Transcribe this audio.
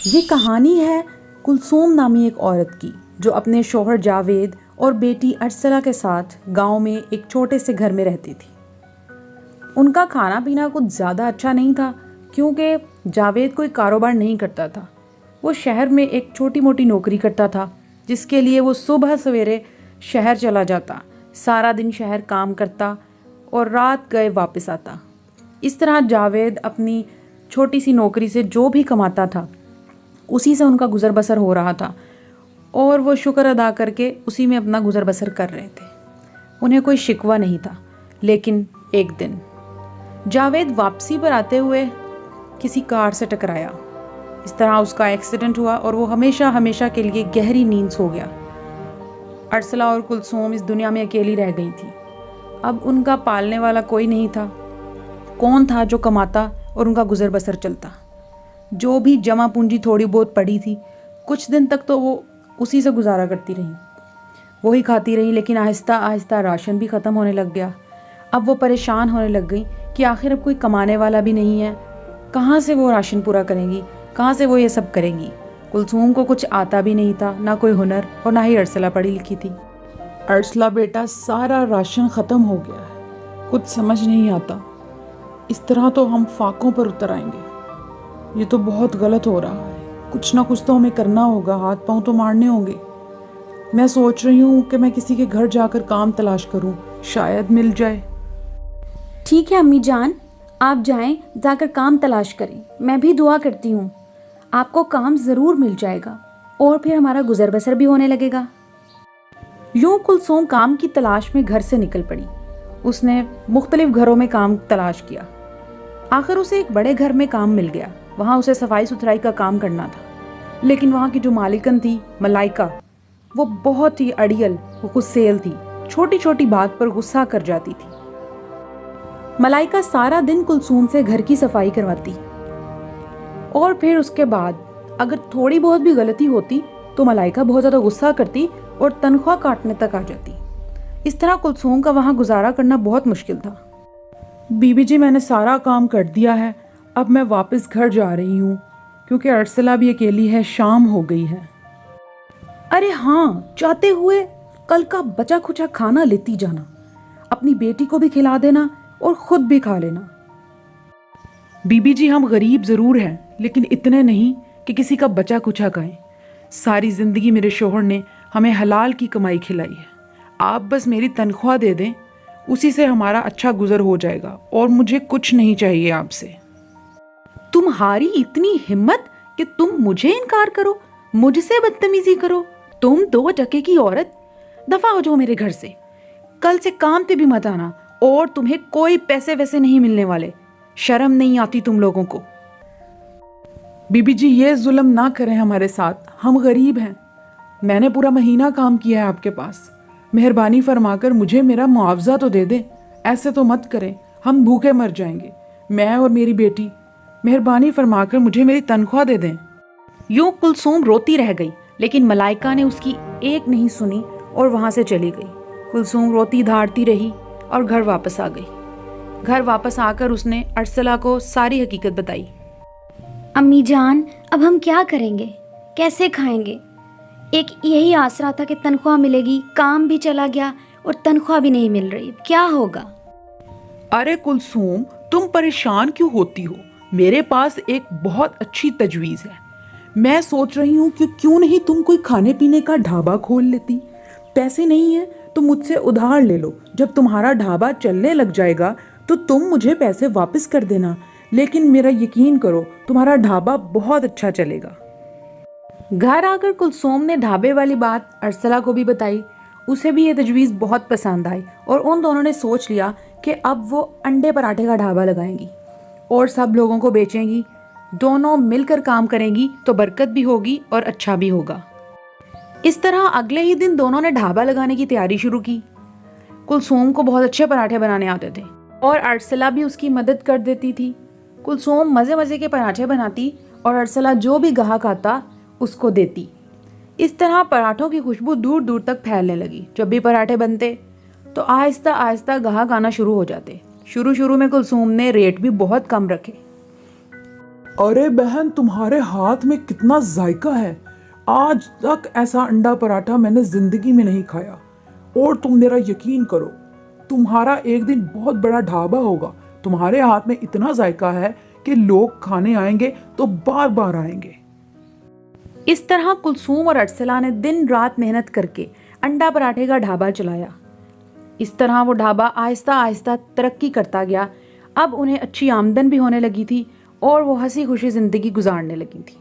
یہ کہانی ہے کلثوم نامی ایک عورت کی جو اپنے شوہر جاوید اور بیٹی ارسلہ کے ساتھ گاؤں میں ایک چھوٹے سے گھر میں رہتی تھی۔ ان کا کھانا پینا کچھ زیادہ اچھا نہیں تھا کیونکہ جاوید کوئی کاروبار نہیں کرتا تھا۔ وہ شہر میں ایک چھوٹی موٹی نوکری کرتا تھا جس کے لیے وہ صبح سویرے شہر چلا جاتا، سارا دن شہر کام کرتا اور رات گئے واپس آتا۔ اس طرح جاوید اپنی چھوٹی سی نوکری سے جو بھی کماتا تھا اسی سے ان کا گزر بسر ہو رہا تھا اور وہ شکر ادا کر کے اسی میں اپنا گزر بسر کر رہے تھے۔ انہیں کوئی شکوہ نہیں تھا۔ لیکن ایک دن جاوید واپسی پر آتے ہوئے کسی کار سے ٹکرایا۔ اس طرح اس کا ایکسیڈنٹ ہوا اور وہ ہمیشہ کے لیے گہری نیند سو گیا۔ ارسلہ اور کلثوم اس دنیا میں اکیلی رہ گئی تھی۔ اب ان کا پالنے والا کوئی نہیں تھا۔ کون تھا جو کماتا اور ان کا گزر بسر چلتا؟ جو بھی جمع پونجی تھوڑی بہت پڑی تھی، کچھ دن تک تو وہ اسی سے گزارا کرتی رہیں، وہی کھاتی رہیں، لیکن آہستہ آہستہ راشن بھی ختم ہونے لگ گیا۔ اب وہ پریشان ہونے لگ گئی کہ آخر اب کوئی کمانے والا بھی نہیں ہے، کہاں سے وہ راشن پورا کریں گی، کہاں سے وہ یہ سب کریں گی۔ کلثوم کو کچھ آتا بھی نہیں تھا، نہ کوئی ہنر، اور نہ ہی ارسلہ پڑھی لکھی تھی۔ ارسلہ بیٹا، سارا راشن ختم ہو گیا ہے، کچھ سمجھ نہیں آتا، اس طرح تو ہم فاقوں پر اتر آئیں گے۔ یہ تو بہت غلط ہو رہا ہے، کچھ نہ کچھ تو ہمیں کرنا ہوگا، ہاتھ پاؤں تو مارنے ہوں گے۔ میں سوچ رہی ہوں کہ میں کسی کے گھر جا کر کام تلاش کروں، شاید مل جائے۔ ٹھیک ہے امی جان، آپ جائیں، جا کر کام تلاش کریں، میں بھی دعا کرتی ہوں آپ کو کام ضرور مل جائے گا اور پھر ہمارا گزر بسر بھی ہونے لگے گا۔ یوں کلثوم کام کی تلاش میں گھر سے نکل پڑی۔ اس نے مختلف گھروں میں کام تلاش کیا۔ آخر اسے ایک بڑے گھر میں کام مل گیا۔ وہاں اسے صفائی ستھرائی کا کام کرنا تھا، لیکن وہاں کی جو مالکن تھی ملائکہ، وہ بہت ہی اڑیل، وہ غصیل تھی، چھوٹی چھوٹی بات پر غصہ کر جاتی تھی۔ ملائکہ سارا دن کلثوم سے گھر کی صفائی کرواتی اور پھر اس کے بعد اگر تھوڑی بہت بھی غلطی ہوتی تو ملائکہ بہت زیادہ غصہ کرتی اور تنخواہ کاٹنے تک آ جاتی۔ اس طرح کلثوم کا وہاں گزارا کرنا بہت مشکل تھا۔ بی بی جی، میں نے سارا کام کر دیا ہے، اب میں واپس گھر جا رہی ہوں کیونکہ ارسلہ بھی اکیلی ہے، شام ہو گئی ہے۔ ارے ہاں، چاہتے ہوئے کل کا بچا کھچا کھانا لیتی جانا، اپنی بیٹی کو بھی کھلا دینا اور خود بھی کھا لینا۔ بی بی جی، ہم غریب ضرور ہیں لیکن اتنے نہیں کہ کسی کا بچا کچھا کھائیں۔ ساری زندگی میرے شوہر نے ہمیں حلال کی کمائی کھلائی ہے۔ آپ بس میری تنخواہ دے دیں، اسی سے ہمارا اچھا گزر ہو جائے گا اور مجھے کچھ نہیں چاہیے آپ سے۔ تمہاری اتنی ہمت کہ تم مجھے انکار کرو، مجھ سے بدتمیزی کرو؟ تم 2 ٹکے کی عورت، دفع ہو جاؤ میرے گھر سے۔ کل سے کام پہ بھی مت آنا اور تمہیں کوئی پیسے ویسے نہیں ملنے والے۔ شرم نہیں آتی تم لوگوں کو؟ بی بی جی، یہ ظلم نہ کریں ہمارے ساتھ، ہم غریب ہیں۔ میں نے پورا مہینہ کام کیا ہے آپ کے پاس، مہربانی فرما کر مجھے میرا معاوضہ تو دے دیں۔ ایسے تو مت کریں، ہم بھوکے مر جائیں گے، میں اور میری بیٹی۔ مہربانی فرما کر مجھے میری تنخواہ دے دیں۔ یوں کلثوم روتی رہ گئی، لیکن ملائکہ نے اس کی ایک نہیں سنی اور وہاں سے چلی گئی۔ کلثوم روتی دھاڑتی رہی اور گھر واپس آ گئی۔ گھر واپس آ کر اس نے ارسلہ کو ساری حقیقت بتائی۔ امی جان، اب ہم کیا کریں گے؟ کیسے کھائیں گے؟ ایک یہی آسرا تھا کہ تنخواہ ملے گی، کام بھی چلا گیا اور تنخواہ بھی نہیں مل رہی، کیا ہوگا؟ ارے کلثوم، تم پریشان کیوں ہوتی ہو؟ میرے پاس ایک بہت اچھی تجویز ہے۔ میں سوچ رہی ہوں کہ کیوں نہیں تم کوئی کھانے پینے کا ڈھابا کھول لیتی۔ پیسے نہیں ہیں تو مجھ سے ادھار لے لو، جب تمہارا ڈھابا چلنے لگ جائے گا تو تم مجھے پیسے واپس کر دینا، لیکن میرا یقین کرو تمہارا ڈھابا بہت اچھا چلے گا۔ گھر آ کر کلثوم نے ڈھابے والی بات ارسلہ کو بھی بتائی۔ اسے بھی یہ تجویز بہت پسند آئی اور ان دونوں نے سوچ لیا کہ اب وہ انڈے پراٹھے کا ڈھابا لگائیں گی اور سب لوگوں کو بیچیں گی۔ دونوں مل کر کام کریں گی تو برکت بھی ہوگی اور اچھا بھی ہوگا۔ اس طرح اگلے ہی دن دونوں نے ڈھابا لگانے کی تیاری شروع کی۔ کلثوم کو بہت اچھے پراٹھے بنانے آتے تھے اور ارسلہ بھی اس کی مدد کر دیتی تھی۔ کلثوم مزے مزے کے پراٹھے بناتی اور ارسلہ جو بھی گاہک آتا اس کو دیتی۔ اس طرح پراٹھوں کی خوشبو دور دور تک پھیلنے لگی۔ جب بھی پراٹھے بنتے تو آہستہ آہستہ گاہک آنا شروع ہو جاتے۔ شروع میں کلثوم نے ریٹ بھی بہت کم رکھے۔ ارے بہن تمہارے ہاتھ میں کتنا ذائقہ ہے، آج تک ایسا انڈا پراٹھا میں نے زندگی میں نہیں کھایا، اور تم میرا یقین کرو تمہارا ایک دن بہت بڑا ڈھابا ہوگا، تمہارے ہاتھ میں اتنا ذائقہ ہے کہ لوگ کھانے آئیں گے تو بار بار آئیں گے۔ اس طرح کلثوم اور ارسلہ نے دن رات محنت کر کے انڈا پراٹھے کا ڈھابا چلایا۔ اس طرح وہ ڈھابا آہستہ آہستہ ترقی کرتا گیا، اب انہیں اچھی آمدن بھی ہونے لگی تھی اور وہ ہنسی خوشی زندگی گزارنے لگی تھی۔